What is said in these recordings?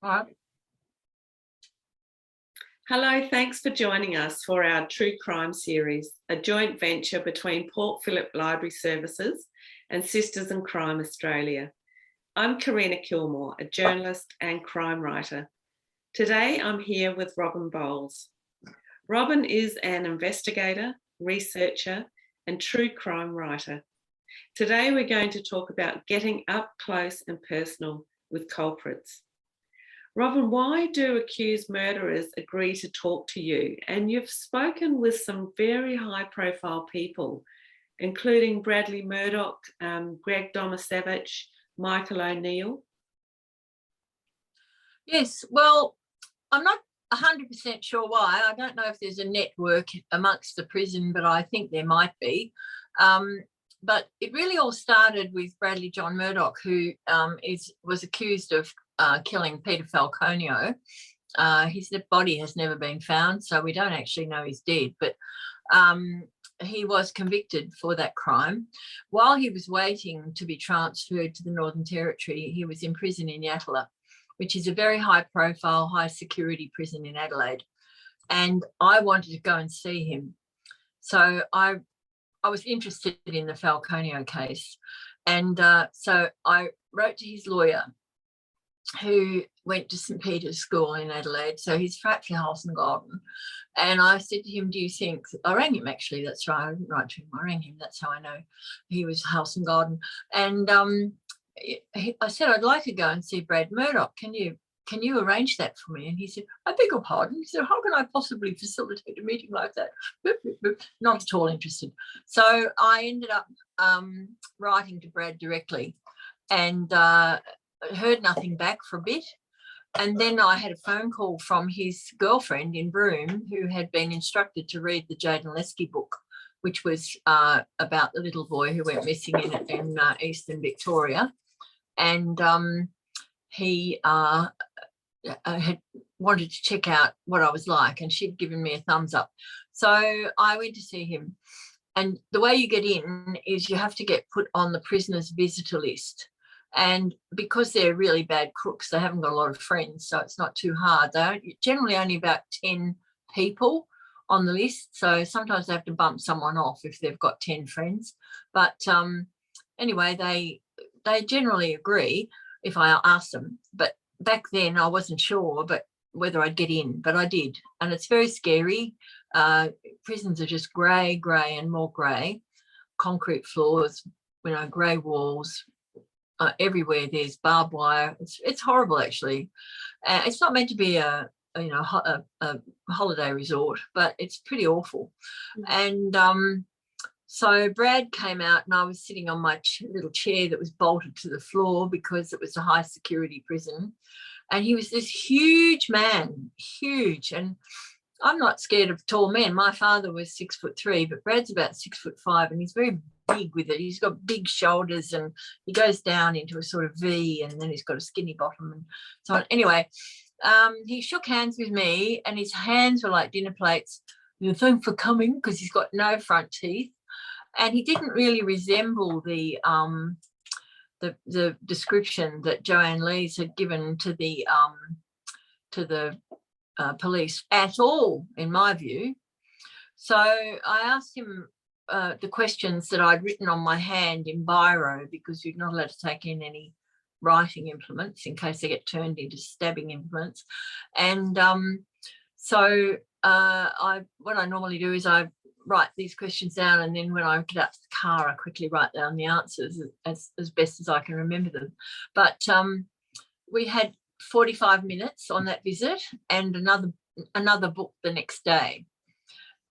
Right. Hello, thanks for joining us for our True Crime series, a joint venture between Port Phillip Library Services and Sisters in Crime Australia. I'm Karina Kilmore, a journalist and crime writer. Today I'm here with Robin Bowles. Robin is an investigator, researcher and true crime writer. Today we're going to talk about getting up close and personal with culprits. Robin, why do accused murderers agree to talk to you? And you've spoken with some very high-profile people, including Bradley Murdoch, Greg Domasevich, Michael O'Neill. Yes, well, I'm not 100% sure why. I don't know if there's a network amongst the prison, but I think there might be. But it really all started with Bradley John Murdoch, who was accused of killing Peter Falconio. His body has never been found, so we don't actually know he's dead, but he was convicted for that crime. While he was waiting to be transferred to the Northern Territory, he was in prison in Yatala, which is a very high profile, high security prison in Adelaide. And I wanted to go and see him. So I was interested in the Falconio case. And so I wrote to his lawyer, who went to St. Peter's School in Adelaide. So he's fractally Garden. And I said to him, do you think, I rang him actually, that's right, I didn't write to him, I rang him, that's how I know he was Garden. And I said, I'd like to go and see Brad Murdoch. Can you arrange that for me? And he said, I beg your pardon. He said, how can I possibly facilitate a meeting like that? Not at all interested. So I ended up writing to Brad directly and heard nothing back for a bit. And then I had a phone call from his girlfriend in Broome, who had been instructed to read the Jaden Lesky book, which was about the little boy who went missing in eastern Victoria. And he had wanted to check out what I was like, and she'd given me a thumbs up. So I went to see him. And the way you get in is you have to get put on the prisoner's visitor list. And because they're really bad crooks, they haven't got a lot of friends, so it's not too hard. They're generally only about 10 people on the list. So sometimes they have to bump someone off if they've got 10 friends. But anyway, they generally agree if I ask them. But back then I wasn't sure whether I'd get in, but I did. And it's very scary. Prisons are just grey and more grey. Concrete floors, grey walls. Everywhere there's barbed wire. It's horrible, actually. It's not meant to be a holiday resort, but it's pretty awful. And so Brad came out, and I was sitting on my little chair that was bolted to the floor because it was a high security prison. And he was this huge man, huge. And I'm not scared of tall men. My father was 6'3", but Brad's about 6'5", and he's very big with it. He's got big shoulders, and he goes down into a sort of V, and then he's got a skinny bottom and so on. Anyway, he shook hands with me, and his hands were like dinner plates. Thanks for coming, because he's got no front teeth, and he didn't really resemble the description that Joanne Lees had given to the police at all, in my view. So I asked him the questions that I'd written on my hand in biro, because you're not allowed to take in any writing implements in case they get turned into stabbing implements. And so what I normally do is I write these questions down, and then when I get out to the car, I quickly write down the answers as best as I can remember them. But we had 45 minutes on that visit, and another book the next day.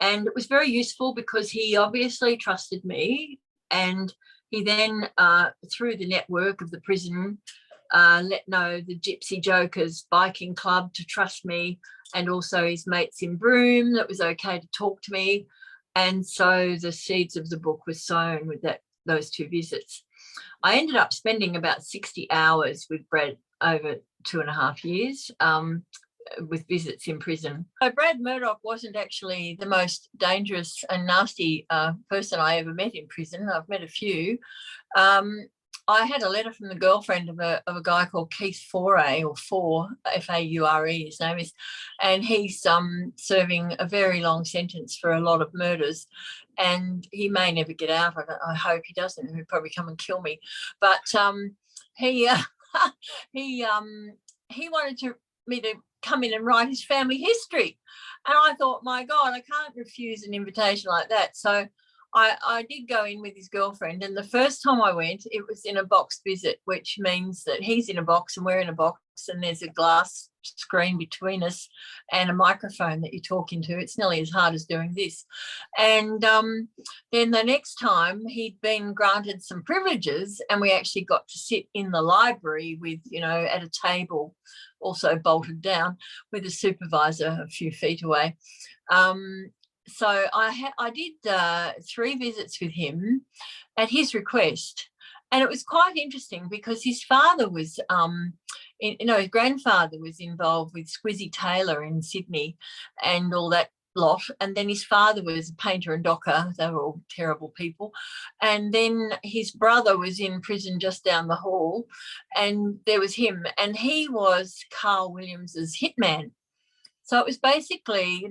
And it was very useful because he obviously trusted me, and he then, through the network of the prison, let know the Gypsy Jokers biking club to trust me, and also his mates in Broome that was okay to talk to me. And so the seeds of the book were sown with those two visits. I ended up spending about 60 hours with Brad over 2.5 years, with visits in prison. So Brad Murdoch wasn't actually the most dangerous and nasty person I ever met in prison. I've met a few. I had a letter from the girlfriend of a guy called Keith Foray, or Four, Faure, his name is, and he's serving a very long sentence for a lot of murders, and he may never get out. I hope he doesn't. He'll probably come and kill me. But he he he wanted me to come in and write his family history, and I thought, my God, I can't refuse an invitation like that. So I did go in with his girlfriend, and the first time I went, it was in a boxed visit, which means that he's in a box and we're in a box, and there's a glass screen between us and a microphone that you talk into. It's nearly as hard as doing this. And then the next time, he'd been granted some privileges, and we actually got to sit in the library with, at a table, also bolted down, with a supervisor a few feet away. So I did 3 visits with him at his request, and it was quite interesting because his father was, his grandfather was involved with Squizzy Taylor in Sydney and all that lot, and then his father was a painter and docker. They were all terrible people, and then his brother was in prison just down the hall, and there was him, and he was Carl Williams's hitman. So it was basically,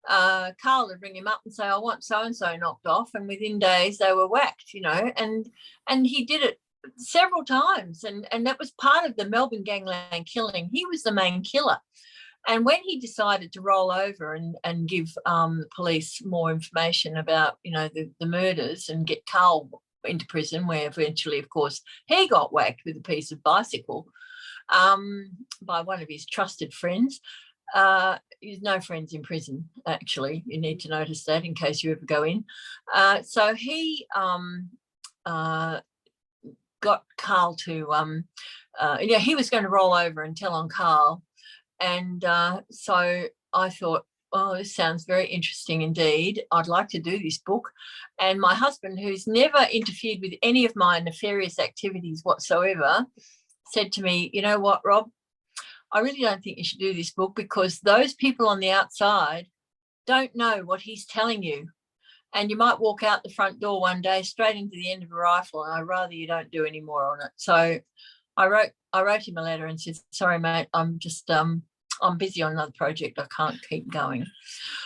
Carl would ring him up and say, I want so-and-so knocked off, and within days they were whacked, and he did it several times, and that was part of the Melbourne gangland killing. He was the main killer. And when he decided to roll over and give the police more information about, the murders and get Carl into prison, where eventually, of course, he got whacked with a piece of bicycle by one of his trusted friends. He's no friends in prison, actually. You need to notice that in case you ever go in. So he got Carl to, he was going to roll over and tell on Carl. And so I thought, oh, this sounds very interesting indeed. I'd like to do this book. And my husband, who's never interfered with any of my nefarious activities whatsoever, said to me, you know what, Rob? I really don't think you should do this book, because those people on the outside don't know what he's telling you. And you might walk out the front door one day straight into the end of a rifle, and I'd rather you don't do any more on it. So I wrote him a letter and said, sorry, mate, I'm just I'm busy on another project. I can't keep going.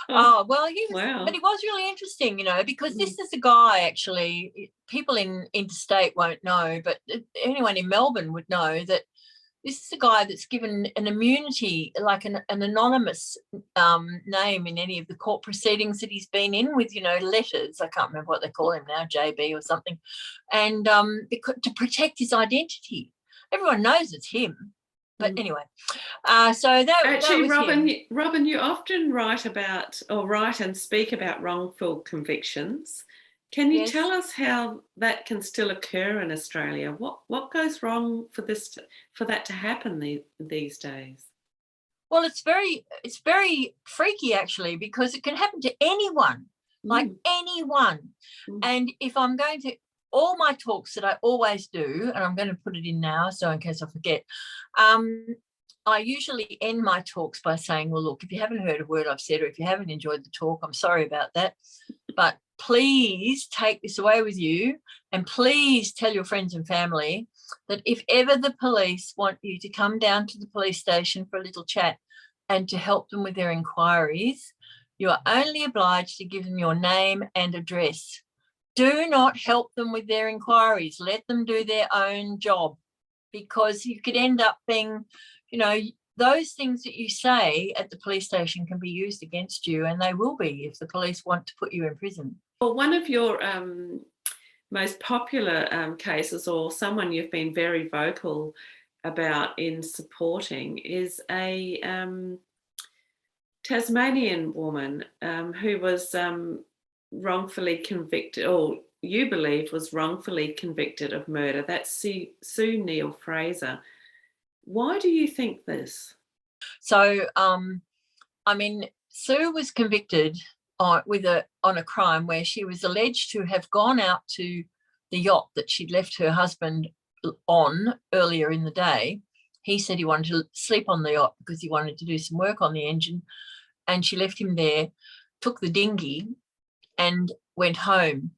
Well, wow. But he was really interesting, because this is a guy, actually, people in interstate won't know, but anyone in Melbourne would know that this is a guy that's given an immunity, like an anonymous name in any of the court proceedings that he's been in, with, letters. I can't remember what they call him now, JB or something. And to protect his identity. Everyone knows it's him. But anyway, so that actually, that was Robin, you often write and speak about wrongful convictions. Can you tell us how that can still occur in Australia? What goes wrong for that to happen these days? Well, it's very freaky, actually, because it can happen to anyone, like anyone. And if I'm going to, all my talks that I always do, and I'm going to put it in now, so in case I forget, I usually end my talks by saying, well, look, if you haven't heard a word I've said, or if you haven't enjoyed the talk, I'm sorry about that. But please take this away with you, and please tell your friends and family that if ever the police want you to come down to the police station for a little chat and to help them with their inquiries, you are only obliged to give them your name and address. Do not help them with their inquiries. Let them do their own job, because you could end up being, those things that you say at the police station can be used against you, and they will be if the police want to put you in prison. Well, one of your most popular cases, or someone you've been very vocal about in supporting, is a Tasmanian woman who was wrongfully convicted, or you believe was wrongfully convicted of murder. That's Sue Neal-Fraser. Why do you think this? So, Sue was convicted on a crime where she was alleged to have gone out to the yacht that she'd left her husband on earlier in the day. He said he wanted to sleep on the yacht because he wanted to do some work on the engine, and she left him there, took the dinghy and went home.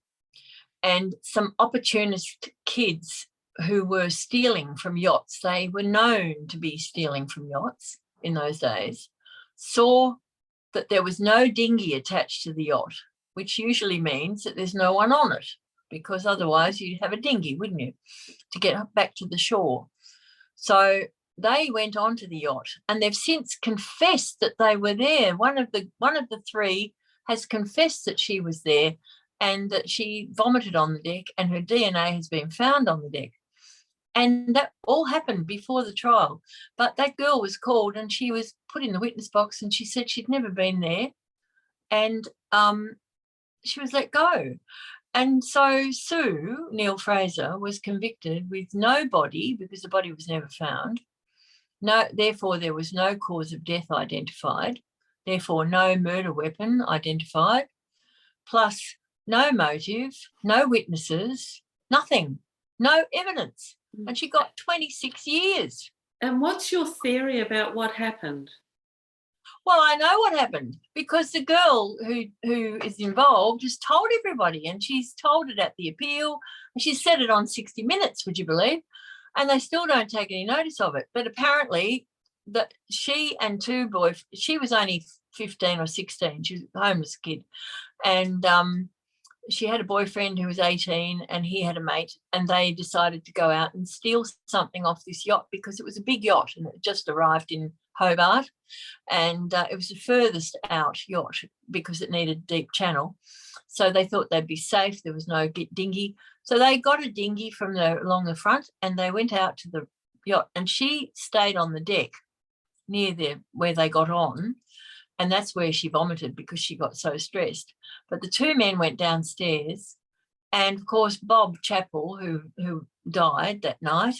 And some opportunist kids who were stealing from yachts, they were known to be stealing from yachts in those days, saw that there was no dinghy attached to the yacht, which usually means that there's no one on it, because otherwise you'd have a dinghy, wouldn't you, to get back to the shore. So they went onto the yacht, and they've since confessed that they were there. One of the three has confessed that she was there and that she vomited on the deck, and her DNA has been found on the deck. And that all happened before the trial. But that girl was called and she was put in the witness box, and she said she'd never been there. And she was let go. And so Sue Neal-Fraser was convicted with no body, because the body was never found. Therefore, there was no cause of death identified. Therefore, no murder weapon identified. Plus, no motive, no witnesses, nothing, no evidence. And she got 26 years. And what's your theory about what happened? Well, I know what happened, because the girl who is involved just told everybody, and she's told it at the appeal, and she said it on 60 Minutes, would you believe? And they still don't take any notice of it. But apparently that she and two boys, she was only 15 or 16, she was a homeless kid, and she had a boyfriend who was 18, and he had a mate, and they decided to go out and steal something off this yacht, because it was a big yacht and it just arrived in Hobart, and it was the furthest out yacht because it needed deep channel. So they thought they'd be safe. There was no dinghy. So they got a dinghy along the front, and they went out to the yacht, and she stayed on the deck near where they got on. And that's where she vomited, because she got so stressed. But the two men went downstairs, and of course Bob Chappell, who died that night,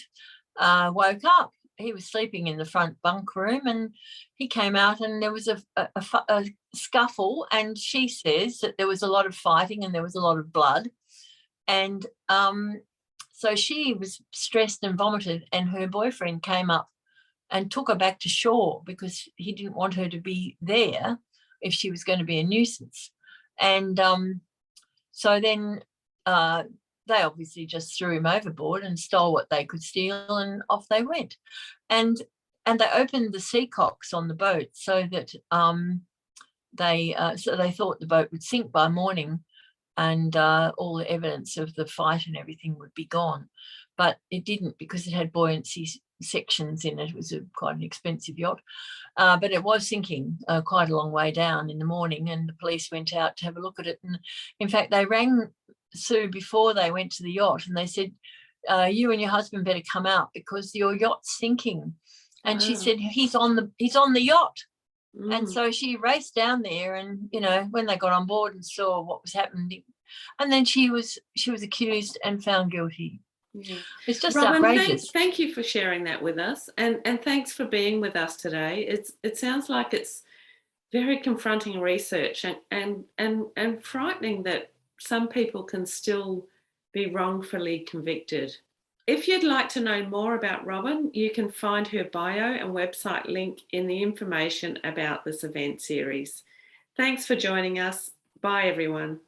woke up. He was sleeping in the front bunk room, and he came out, and there was a scuffle, and she says that there was a lot of fighting and there was a lot of blood. And so she was stressed and vomited, and her boyfriend came up and took her back to shore, because he didn't want her to be there if she was going to be a nuisance. And so then they obviously just threw him overboard and stole what they could steal, and off they went. And they opened the seacocks on the boat so that they thought the boat would sink by morning, and all the evidence of the fight and everything would be gone. But it didn't, because it had buoyancy sections in it. It was quite an expensive yacht, but it was sinking quite a long way down in the morning, and the police went out to have a look at it. And in fact, they rang Sue before they went to the yacht, and they said, you and your husband better come out, because your yacht's sinking. And she said, he's on the yacht. And so she raced down there, and when they got on board and saw what was happening, and then she was accused and found guilty. Yeah. It's just Robin, outrageous. thank you for sharing that with us, and thanks for being with us today. It sounds like it's very confronting research, and frightening that some people can still be wrongfully convicted. If you'd like to know more about Robin, you can find her bio and website link in the information about this event series. Thanks for joining us. Bye, everyone.